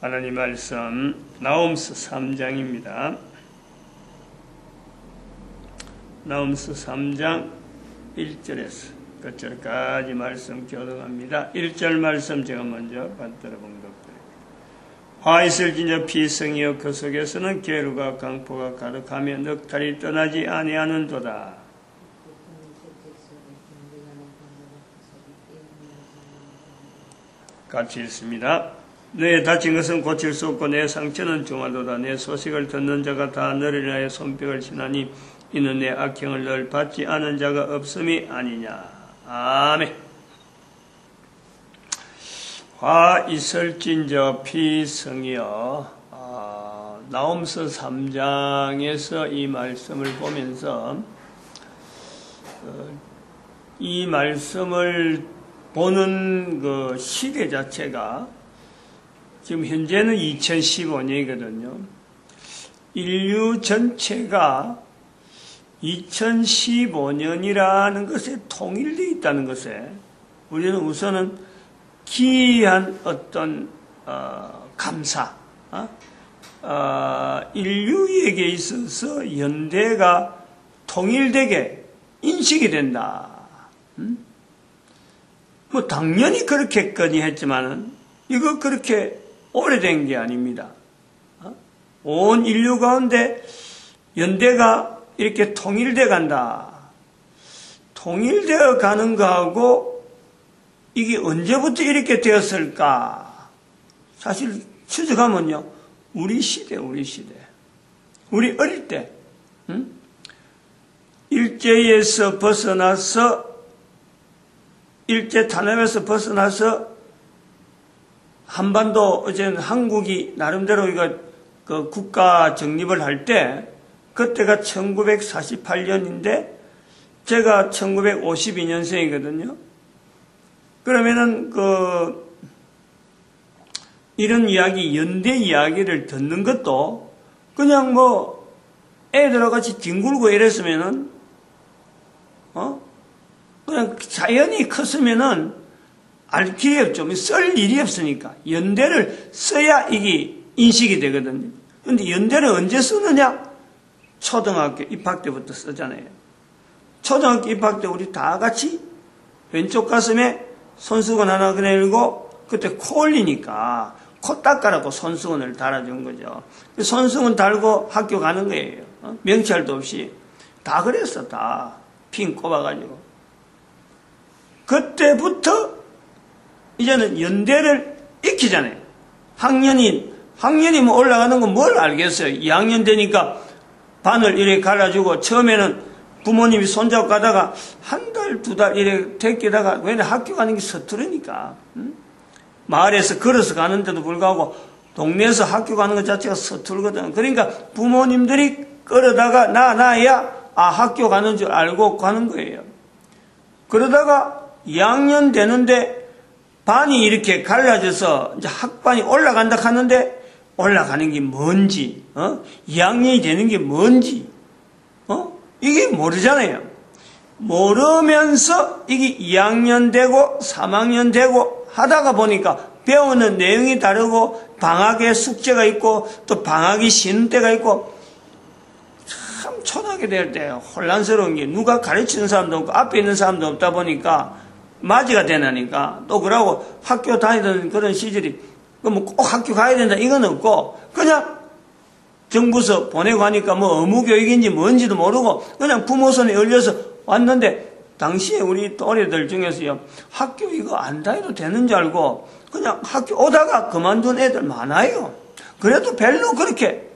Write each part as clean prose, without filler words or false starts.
하나님 말씀 나홈스 3장입니다. 나홈스 3장 1절에서 끝절까지 말씀 교독합니다. 1절 말씀 제가 먼저 받들어 봉독드립니다. 화 있을진저 피성이여 그 속에서는 계루가 강포가 가득하며 넉달이 떠나지 아니하는도다. 같이 읽습니다. 내 다친 것은 고칠 수 없고 내 상처는 중하도다. 내 소식을 듣는 자가 다 너를 위하여 손뼉을 치나니 이는 내 악행을 널 받지 않은 자가 없음이 아니냐. 아멘. 화 있을진저 피성이여. 나홈스 3장에서 이 말씀을 보면서 이 말씀을 보는 그 시대 자체가 지금 현재는 2015년이거든요. 인류 전체가 2015년이라는 것에 통일되어 있다는 것에 우리는 우선은 기이한 어떤 감사, 인류에게 있어서 연대가 통일되게 인식이 된다. 뭐 당연히 그렇겠거니 했지만은 이거 그렇게 오래된 게 아닙니다. 온 인류 가운데 연대가 이렇게 통일돼 간다. 통일되어 가는 거하고 이게 언제부터 이렇게 되었을까? 사실 추적하면요, 우리 시대. 우리 어릴 때, 일제에서 벗어나서 일제 탄압에서 벗어나서 한반도, 어제는 한국이 나름대로 이거 그 국가 정립을 할 때, 그때가 1948년인데, 제가 1952년생이거든요. 그러면은, 이런 이야기, 연대 이야기를 듣는 것도, 그냥 뭐, 애들하고 같이 뒹굴고 이랬으면은, 그냥 자연히 컸으면은, 알 길이 없죠. 쓸 일이 없으니까. 연대를 써야 이게 인식이 되거든요. 근데 연대를 언제 쓰느냐? 초등학교 입학 때부터 쓰잖아요. 초등학교 입학 때 우리 다 같이 왼쪽 가슴에 손수건 하나 그려고 그때 코 올리니까 코 닦아라고 손수건을 달아준 거죠. 손수건 달고 학교 가는 거예요. 명찰도 없이. 다 그랬어, 다. 핀 꼽아가지고. 그때부터 이제는 연대를 익히잖아요. 학년이 뭐 올라가는 건 뭘 알겠어요. 2학년 되니까 반을 이렇게 갈라주고, 처음에는 부모님이 손잡고 가다가 한 달, 2달 이렇게 데끼다가, 왜냐면 학교 가는 게 서투르니까. 마을에서 걸어서 가는데도 불구하고 동네에서 학교 가는 것 자체가 서툴거든. 그러니까 부모님들이 끌어다가 나야 학교 가는 줄 알고 가는 거예요. 그러다가 2학년 되는데 반이 이렇게 갈라져서 이제 학반이 올라간다 하는데, 올라가는 게 뭔지, 2학년이 되는 게 뭔지, 이게 모르잖아요. 모르면서 이게 2학년 되고 3학년 되고 하다가 보니까 배우는 내용이 다르고, 방학에 숙제가 있고, 또 방학이 쉬는 때가 있고, 참 초등학교 될 때 혼란스러운 게 누가 가르치는 사람도 없고 앞에 있는 사람도 없다 보니까 맞이가 되나니까, 또 그러고 학교 다니던 그런 시절이 뭐 꼭 학교 가야 된다 이건 없고, 그냥 정부서 보내고 하니까 뭐 의무교육인지 뭔지도 모르고 그냥 부모 손에 열려서 왔는데, 당시에 우리 또래들 중에서요, 학교 이거 안 다녀도 되는 줄 알고 그냥 학교 오다가 그만둔 애들 많아요. 그래도 별로 그렇게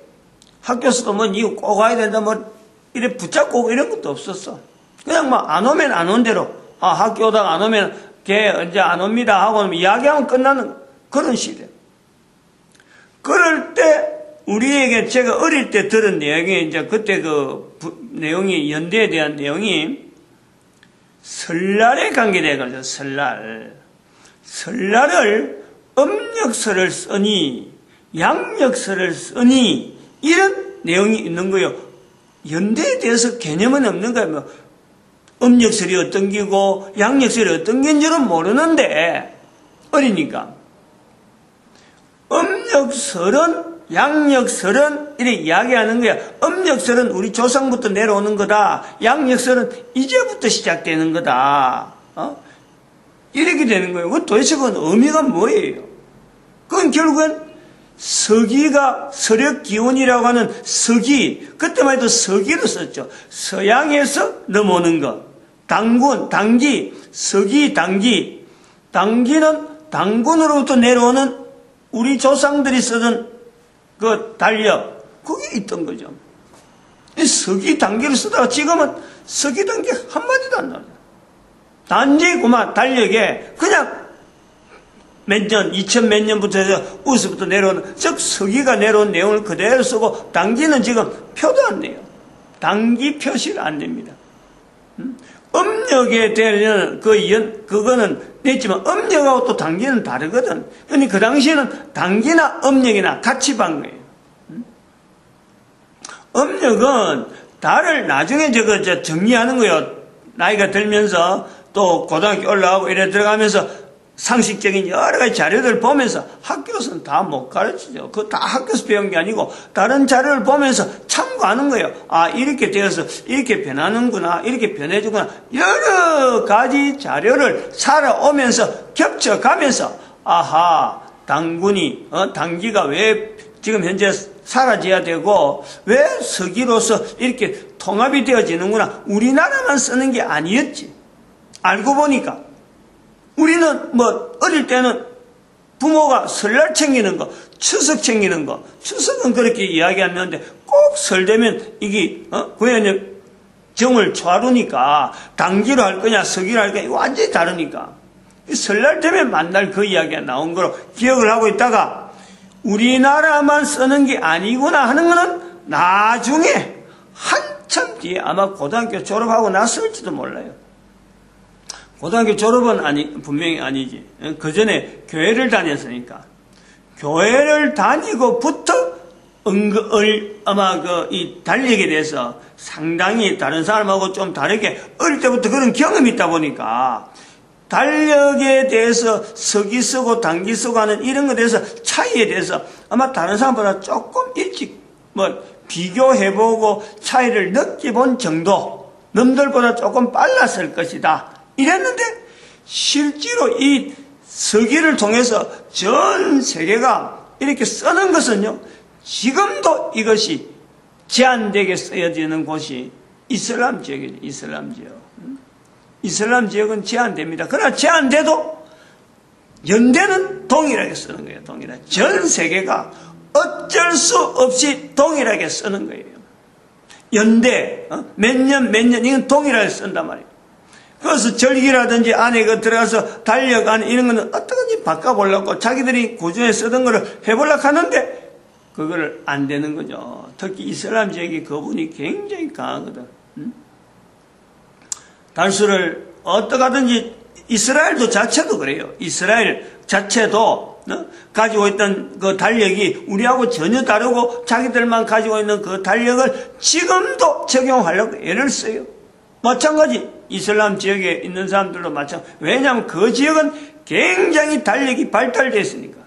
학교에서도 뭐 이거 꼭 가야 된다 뭐 이래 붙잡고 오고 이런 것도 없었어. 그냥 뭐 안 오면 안 온 대로, 학교 오다가 안 오면 걔 언제 안 옵니다 하고 이야기하면 끝나는 그런 시대. 그럴 때 우리에게 제가 어릴 때 들은 내용이, 이제 그때 내용이, 연대에 대한 내용이 설날에 관계돼가지고, 설날을 음력설을 쓰니 양력설을 쓰니 이런 내용이 있는 거예요. 연대에 대해서 개념은 없는 거예요. 뭐 음력설이 어떤 기고 양력설이 어떤 기인지는 모르는데, 어리니까 음력설은, 양력설은 이렇게 이야기하는 거야. 음력설은 우리 조상부터 내려오는 거다. 양력설은 이제부터 시작되는 거다. 이렇게 되는 거예요. 도대체 그건 의미가 뭐예요? 그건 결국은 서기가, 서력기운이라고 하는 서기, 그때만 해도 서기로 썼죠. 서양에서 넘어오는 것. 당군, 당기, 서기, 당기. 당기는 당군으로부터 내려오는 우리 조상들이 쓰던 그 달력, 그게 있던 거죠. 이 서기, 당기를 쓰다가 지금은 서기, 당기 한마디도 안 나와요. 단지 그만 달력에 그냥 몇 년, 2000 몇 년부터 해서 우수부터 내려오는, 즉 서기가 내려온 내용을 그대로 쓰고, 당기는 지금 표도 안 돼요. 당기 표시가 안 됩니다. 음력에 대한 그거는 냈지만 음력하고 또 당기는 다르거든. 그러니 그 당시에는 당기나 음력이나 같이 반 거예요. 음력은 달을 나중에 정리하는 거예요. 나이가 들면서 또 고등학교 올라가고 이래 들어가면서 상식적인 여러 가지 자료들을 보면서, 학교에서는 다 못 가르치죠. 그거 다 학교에서 배운 게 아니고 다른 자료를 보면서 참고하는 거예요. 아, 이렇게 되어서 이렇게 변하는구나, 이렇게 변해주구나. 여러 가지 자료를 살아오면서 겹쳐가면서, 아하, 당기가 왜 지금 현재 사라져야 되고 왜 서기로서 이렇게 통합이 되어지는구나. 우리나라만 쓰는 게 아니었지. 알고 보니까 우리는 어릴 때는 부모가 설날 챙기는 거, 추석 챙기는 거, 추석은 그렇게 이야기 안 하는데 꼭 설되면 이게, 고향의 정을 좌루니까 당기로 할 거냐, 서기로 할 거냐, 이거 완전히 다르니까. 설날 되면 만날 그 이야기가 나온 거로 기억을 하고 있다가 우리나라만 쓰는 게 아니구나 하는 거는 나중에 한참 뒤에 아마 고등학교 졸업하고 났을지도 몰라요. 고등학교 졸업은 분명히 아니지. 그 전에 교회를 다녔으니까. 교회를 다니고부터 아마 이 달력에 대해서 상당히 다른 사람하고 좀 다르게 어릴 때부터 그런 경험이 있다 보니까 달력에 대해서 서기 쓰고 당기 쓰고 하는 이런 것에 대해서 차이에 대해서 아마 다른 사람보다 조금 일찍 비교해보고 차이를 느껴본 정도, 남들보다 조금 빨랐을 것이다. 이랬는데 실제로 이 서기를 통해서 전 세계가 이렇게 쓰는 것은요, 지금도 이것이 제한되게 쓰여지는 곳이 이슬람 지역이죠. 이슬람 지역. 이슬람 지역은 제한됩니다. 그러나 제한돼도 연대는 동일하게 쓰는 거예요. 동일하게. 전 세계가 어쩔 수 없이 동일하게 쓰는 거예요. 연대, 몇 년, 이건 동일하게 쓴단 말이에요. 그래서 절기라든지 안에 들어가서 달력 안에 이런 거는 어떻게든지 바꿔보려고 자기들이 고전에 쓰던 거를 해보려고 하는데 그거를 안 되는 거죠. 특히 이슬람 지역이 거분이 굉장히 강하거든. 달수를 어떻게 하든지 이스라엘도 자체도 그래요. 이스라엘 자체도 가지고 있던 그 달력이 우리하고 전혀 다르고 자기들만 가지고 있는 그 달력을 지금도 적용하려고 애를 써요. 마찬가지 이슬람 지역에 있는 사람들도 마찬가지. 왜냐하면 그 지역은 굉장히 달력이 발달되어 있으니까.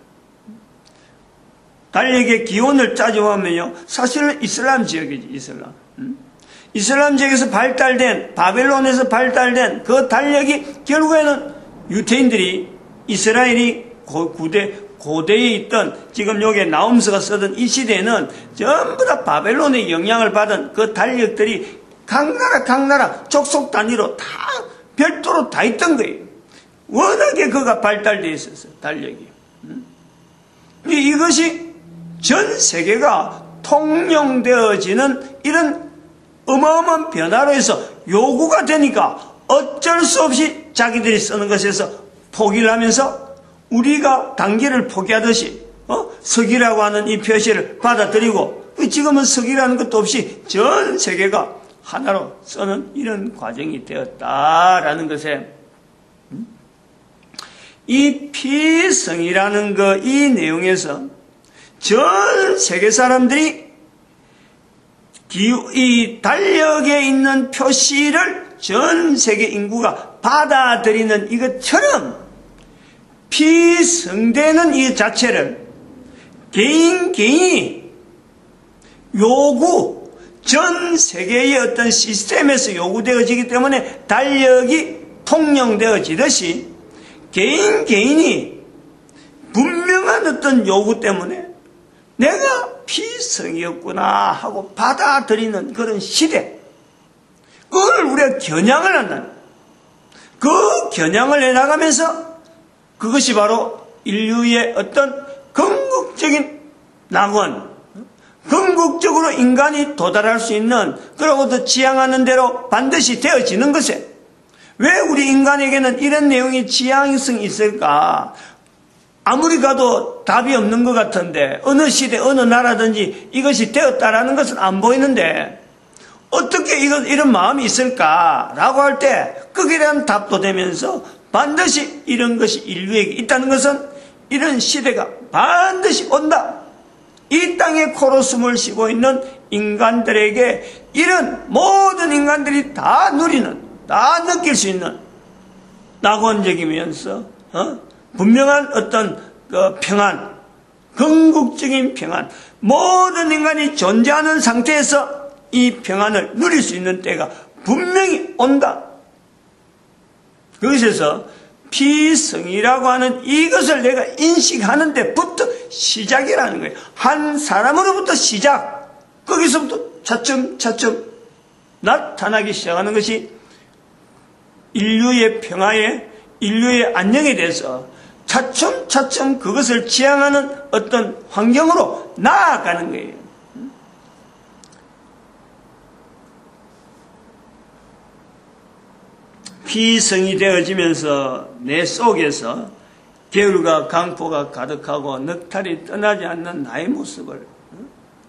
달력의 기원을 따져보면요, 사실은 이슬람 지역이지. 이슬람 지역에서 발달된, 바벨론에서 발달된 그 달력이 결국에는 유태인들이, 이스라엘이 고대에 있던, 지금 여기에 나움스가 쓰던 이 시대에는 전부 다 바벨론의 영향을 받은 그 달력들이 각 나라 족속 단위로 다 별도로 다 있던 거예요. 워낙에 그가 발달되어 있었어요. 달력이. 이것이 전 세계가 통용되어지는 이런 어마어마한 변화로 해서 요구가 되니까 어쩔 수 없이 자기들이 쓰는 것에서 포기를 하면서 우리가 단기를 포기하듯이 서기라고 하는 이 표시를 받아들이고, 지금은 서기라는 것도 없이 전 세계가 하나로 쓰는 이런 과정이 되었다라는 것에, 이 피성이라는 이 내용에서 전 세계 사람들이 이 달력에 있는 표시를 전 세계 인구가 받아들이는 이것처럼 피성되는 이 자체를 개인이 전 세계의 어떤 시스템에서 요구되어지기 때문에 달력이 통용되어지듯이 개인이 분명한 어떤 요구 때문에 내가 피성이었구나 하고 받아들이는 그런 시대, 그걸 우리가 겨냥을 한다는, 그 겨냥을 해나가면서 그것이 바로 인류의 어떤 궁극적인 낙원, 궁극적으로 인간이 도달할 수 있는, 그러고도 지향하는 대로 반드시 되어지는 것에, 왜 우리 인간에게는 이런 내용이 지향성이 있을까? 아무리 가도 답이 없는 것 같은데, 어느 시대 어느 나라든지 이것이 되었다라는 것은 안 보이는데 어떻게 이런 마음이 있을까라고 할 때 거기에 대한 답도 되면서 반드시 이런 것이 인류에게 있다는 것은 이런 시대가 반드시 온다. 이 땅에 코로 숨을 쉬고 있는 인간들에게, 이런 모든 인간들이 다 누리는, 다 느낄 수 있는 낙원적이면서 분명한 어떤 평안, 궁극적인 평안, 모든 인간이 존재하는 상태에서 이 평안을 누릴 수 있는 때가 분명히 온다. 그것에서 피성이라고 하는 이것을 내가 인식하는 데부터 시작이라는 거예요. 한 사람으로부터 시작, 거기서부터 차츰차츰 나타나기 시작하는 것이 인류의 평화에, 인류의 안녕에 대해서 차츰차츰 그것을 지향하는 어떤 환경으로 나아가는 거예요. 피성이 되어지면서 내 속에서 계율과 강포가 가득하고 넉탈이 떠나지 않는 나의 모습을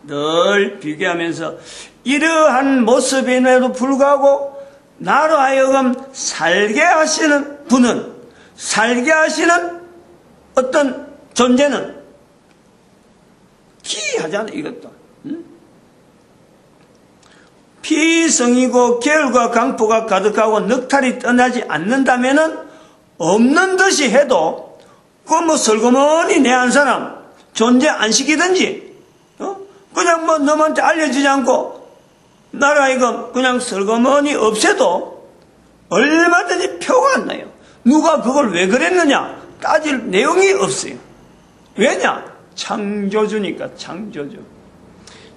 늘 비교하면서, 이러한 모습임에도 불구하고 나로 하여금 살게 하시는 분은, 살게 하시는 어떤 존재는 기이하잖아. 이것도 피성이고 계율과 강포가 가득하고 넉탈이 떠나지 않는다면은, 없는 듯이 해도 그 설거머니 내 한 사람 존재 안 시키든지 그냥 너한테 알려지지 않고 나라 이거 그냥 설거머니 없애도 얼마든지 표가 안 나요. 누가 그걸 왜 그랬느냐 따질 내용이 없어요. 왜냐? 창조주니까.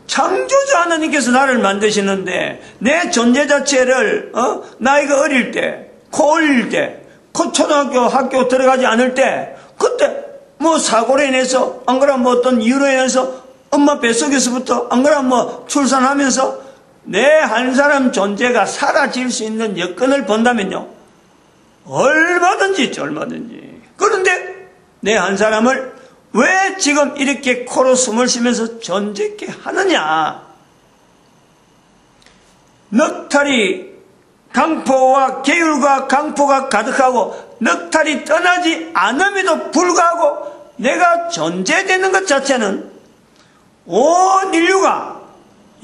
창조주 하나님께서 나를 만드시는데, 내 존재 자체를 나이가 어릴 때, 코 올릴 때, 초등학교 학교 들어가지 않을 때, 그때 사고로 인해서, 안 그러면 어떤 이유로 인해서 엄마 뱃속에서부터, 안 그러면 출산하면서 내 한 사람 존재가 사라질 수 있는 여건을 본다면요, 얼마든지 있죠. 얼마든지. 그런데 내 한 사람을 왜 지금 이렇게 코로 숨을 쉬면서 존재케 하느냐? 넉탈이, 강포와 계율과 강포가 가득하고 넉탈이 떠나지 않음에도 불구하고 내가 존재되는 것 자체는 온 인류가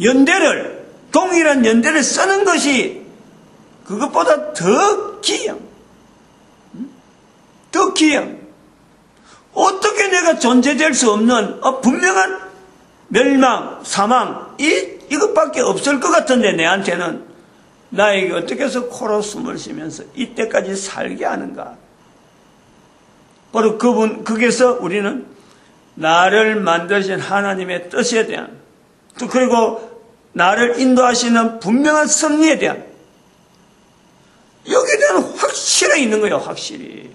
연대를, 동일한 연대를 쓰는 것이 그것보다 더 귀양. 어떻게 내가 존재될 수 없는 분명한 멸망, 사망, 이것밖에 없을 것 같은데 내한테는 나에게 어떻게 해서 코로 숨을 쉬면서 이때까지 살게 하는가? 바로 거기에서 우리는 나를 만드신 하나님의 뜻에 대한, 또 그리고 나를 인도하시는 분명한 섭리에 대한, 여기에 대한 확실히 있는 거예요. 확실히.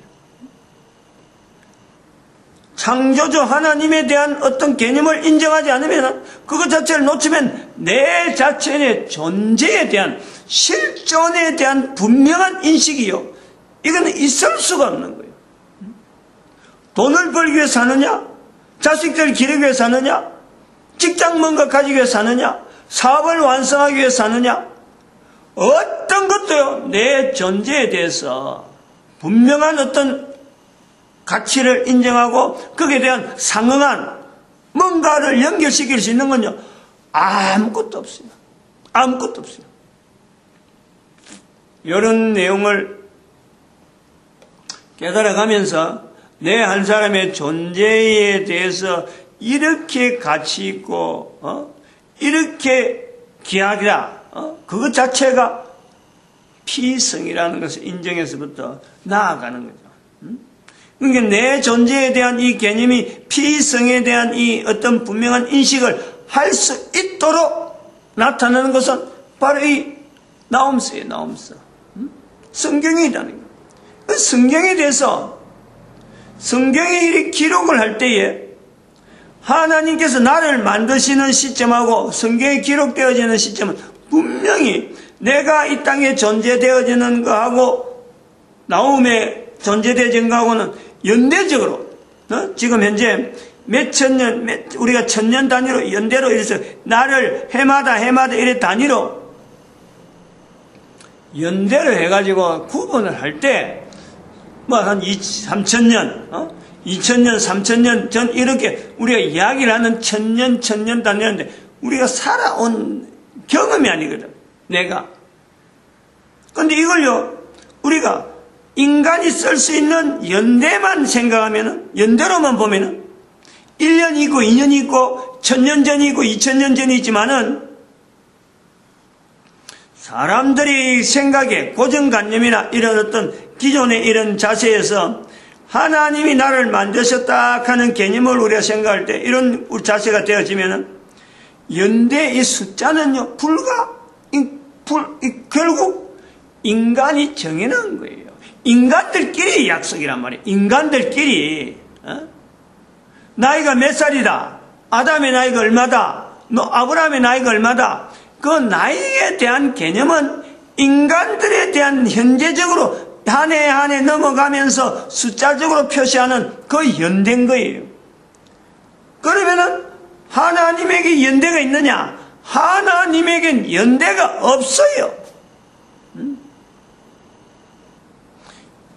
창조주 하나님에 대한 어떤 개념을 인정하지 않으면, 그것 자체를 놓치면 내 자체의 존재에 대한, 실존에 대한 분명한 인식이요, 이거는 있을 수가 없는 거예요. 돈을 벌기 위해 사느냐, 자식들 기르기 위해 사느냐, 직장 뭔가 가지기 위해 사느냐, 사업을 완성하기 위해 사느냐, 어떤 것도요, 내 존재에 대해서 분명한 어떤 가치를 인정하고 거기에 대한 상응한 뭔가를 연결시킬 수 있는 건요, 아무것도 없어요. 아무것도 없어요. 이런 내용을 깨달아가면서 내 한 사람의 존재에 대해서 이렇게 가치 있고 이렇게 귀하다. 그것 자체가 피성이라는 것을 인정해서부터 나아가는 거죠. 그러니까 내 존재에 대한 이 개념이 피성에 대한 이 어떤 분명한 인식을 할 수 있도록 나타나는 것은 바로 이 나움서예요. 나움서. 성경이라는 거예요. 그 성경에 대해서 성경에 기록을 할 때에 하나님께서 나를 만드시는 시점하고 성경에 기록되어지는 시점은 분명히 내가 이 땅에 존재되어지는 것하고 나움에 존재되어진 것하고는 연대적으로 지금 현재 몇 천년 우리가 천년 단위로 연대로 이래서 나를 해마다 이래 단위로 연대로 해가지고 구분을 할 때 뭐 한 3천년 2000년 3000년 전 이렇게 우리가 이야기를 하는 천년 단위인데 우리가 살아온 경험이 아니거든 내가. 근데 이걸요 우리가 인간이 쓸 수 있는 연대만 생각하면은 연대로만 보면은 1년이 있고 2년이 있고 1000년 전이 있고 2000년 전이 있지만은 사람들이 생각에 고정관념이나 이런 어떤 기존의 이런 자세에서 하나님이 나를 만드셨다 하는 개념을 우리가 생각할 때 이런 자세가 되어지면은 연대의 숫자는요 결국 인간이 정해놓은 거예요. 인간들끼리 약속이란 말이에요. 인간들끼리 나이가 몇 살이다. 아담의 나이가 얼마다. 아브라함의 나이가 얼마다. 그 나이에 대한 개념은 인간들에 대한 현재적으로 한 해 한 해 넘어가면서 숫자적으로 표시하는 그 연대인 거예요. 그러면은 하나님에게 연대가 있느냐? 하나님에겐 연대가 없어요.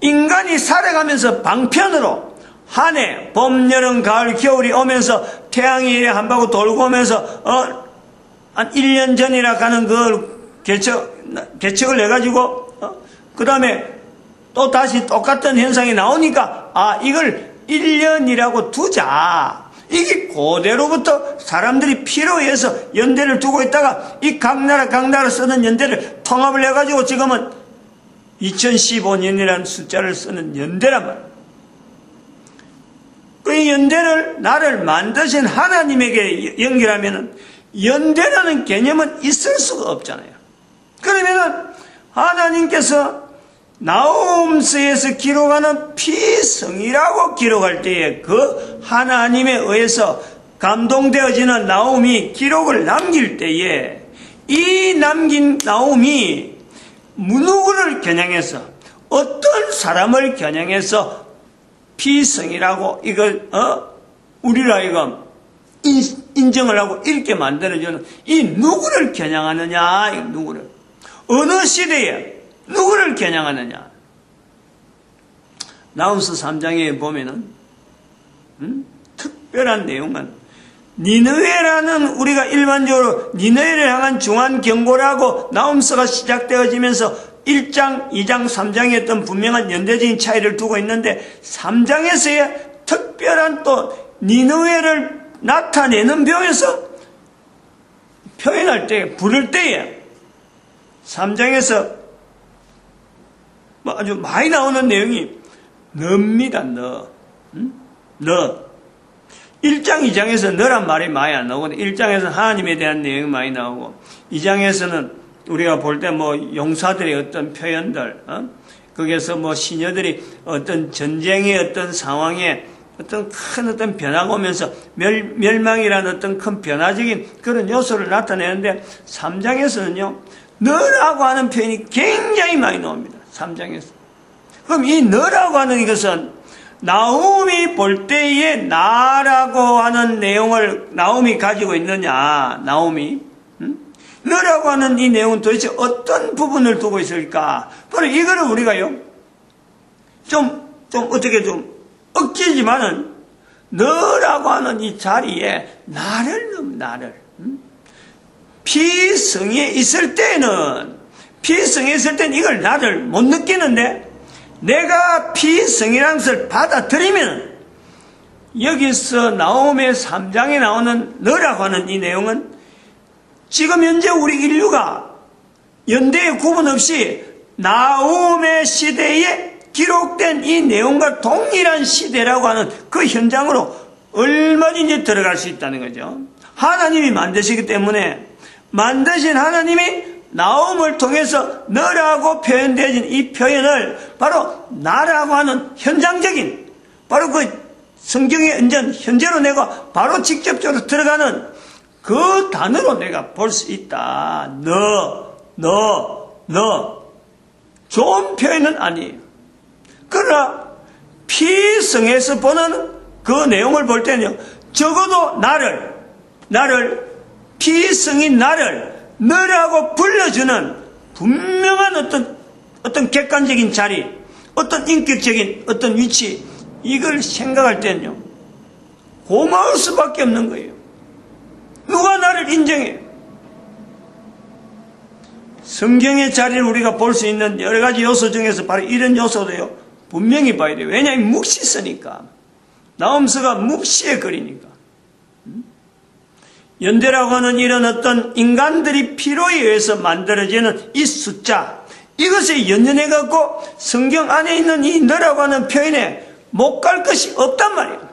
인간이 살아가면서 방편으로 한 해, 봄, 여름, 가을, 겨울이 오면서 태양이 한 바퀴 돌고 오면서 한 1년 전이라 가는 그걸 개척을 해가지고 그 다음에 또 다시 똑같은 현상이 나오니까 이걸 1년이라고 두자. 이게 그대로부터 사람들이 필요해서 연대를 두고 있다가 이 각 나라 쓰는 연대를 통합을 해가지고 지금은 2015년이라는 숫자를 쓰는 연대란 말이에요. 그 연대를 나를 만드신 하나님에게 연결하면은 연대라는 개념은 있을 수가 없잖아요. 그러면은 하나님께서 나홈서에서 기록하는 피성이라고 기록할 때에 그 하나님에 의해서 감동되어지는 나홈이 기록을 남길 때에 이 남긴 나홈이 누구를 겨냥해서 어떤 사람을 겨냥해서 피성이라고 이걸 우리라 이거 인정을 하고 이렇게 만들어주는 이 누구를 겨냥하느냐. 이 누구를 어느 시대에 누구를 겨냥하느냐. 나홈서 3장에 보면은 특별한 내용은 니느웨라는 우리가 일반적으로 니느웨를 향한 중한 경고라고 나홈서가 시작되어지면서 1장, 2장, 3장에 어떤 분명한 연대적인 차이를 두고 있는데 3장에서의 특별한 또 니느웨를 나타내는 벽에서 표현할 때 부를 때에 3장에서 아주 많이 나오는 내용이 너입니다. 너. 1장, 2장에서 너란 말이 많이 안 나오고 1장에서는 하나님에 대한 내용이 많이 나오고 2장에서는 우리가 볼 때 용사들의 어떤 표현들 거기에서 시녀들이 어떤 전쟁의 어떤 상황에 어떤 큰 어떤 변화가 오면서 멸망이라는 어떤 큰 변화적인 그런 요소를 나타내는데 3장에서는요 너라고 하는 표현이 굉장히 많이 나옵니다. 3장에서. 그럼 이 너라고 하는 이것은 나홈이 볼 때에 나라고 하는 내용을 나홈이 가지고 있느냐. 나홈이 너라고 하는 이 내용은 도대체 어떤 부분을 두고 있을까? 바로 이거를 우리가요 좀 어떻게 좀 억지지만은 너라고 하는 이 자리에 나를 피성에 있을 때는 이걸 나를 못 느끼는데 내가 피성이라는 것을 받아들이면 여기서 나홈의 3장에 나오는 너라고 하는 이 내용은 지금 현재 우리 인류가 연대의 구분 없이 나홈의 시대에 기록된 이 내용과 동일한 시대라고 하는 그 현장으로 얼마든지 들어갈 수 있다는 거죠. 하나님이 만드시기 때문에 만드신 하나님이 나홈을 통해서 너라고 표현되어진 이 표현을 바로 나라고 하는 현장적인 바로 그 성경의 현재로 내가 바로 직접적으로 들어가는 그 단어로 내가 볼 수 있다. 너. 좋은 표현은 아니에요. 그러나 피성에서 보는 그 내용을 볼 때는요, 적어도 나를 피성인 나를 너라고 불러주는 분명한 어떤 객관적인 자리, 어떤 인격적인 어떤 위치, 이걸 생각할 때는요, 고마울 수밖에 없는 거예요. 누가 나를 인정해? 성경의 자리를 우리가 볼 수 있는 여러 가지 요소 중에서 바로 이런 요소도요, 분명히 봐야 돼요. 왜냐하면 묵시 쓰니까. 나홈서가 묵시의 글이니까. 연대라고 하는 이런 어떤 인간들이 필요에 의해서 만들어지는 이 숫자, 이것에 연연해갖고 성경 안에 있는 이 너라고 하는 표현에 못 갈 것이 없단 말이에요.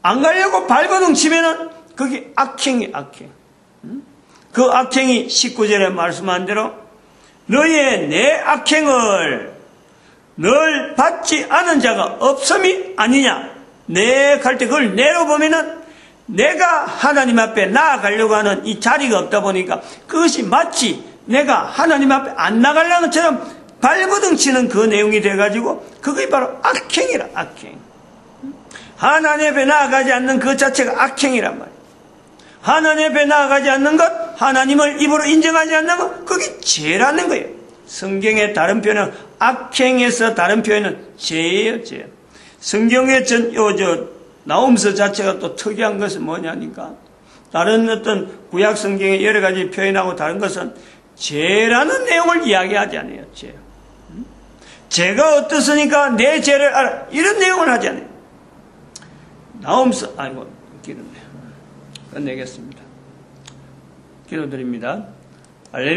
안 가려고 발버둥 치면은 그게 악행이 악행. 그 악행이 19절에 말씀한 대로 너의 내 악행을 널 받지 않은 자가 없음이 아니냐. 내 갈 때 그걸 내로 보면은 내가 하나님 앞에 나아가려고 하는 이 자리가 없다 보니까 그것이 마치 내가 하나님 앞에 안 나가려는 것처럼 발버둥 치는 그 내용이 돼가지고 그게 바로 악행이라. 악행. 하나님 앞에 나아가지 않는 그 자체가 악행이란 말이에요. 하나님 앞에 나아가지 않는 것, 하나님을 입으로 인정하지 않는 것, 그게 죄라는 거예요. 성경의 다른 표현은 악행에서 다른 표현은 죄예요. 죄. 성경의 나홈서 자체가 또 특이한 것은 뭐냐니까, 다른 어떤 구약 성경의 여러 가지 표현하고 다른 것은 죄라는 내용을 이야기하지 않아요. 죄. 죄가 어떻으니까 내 죄를 알아, 이런 내용을 하지 않아요. 나홈서, 길었네요. 끝내겠습니다. 기도드립니다. 할렐루야.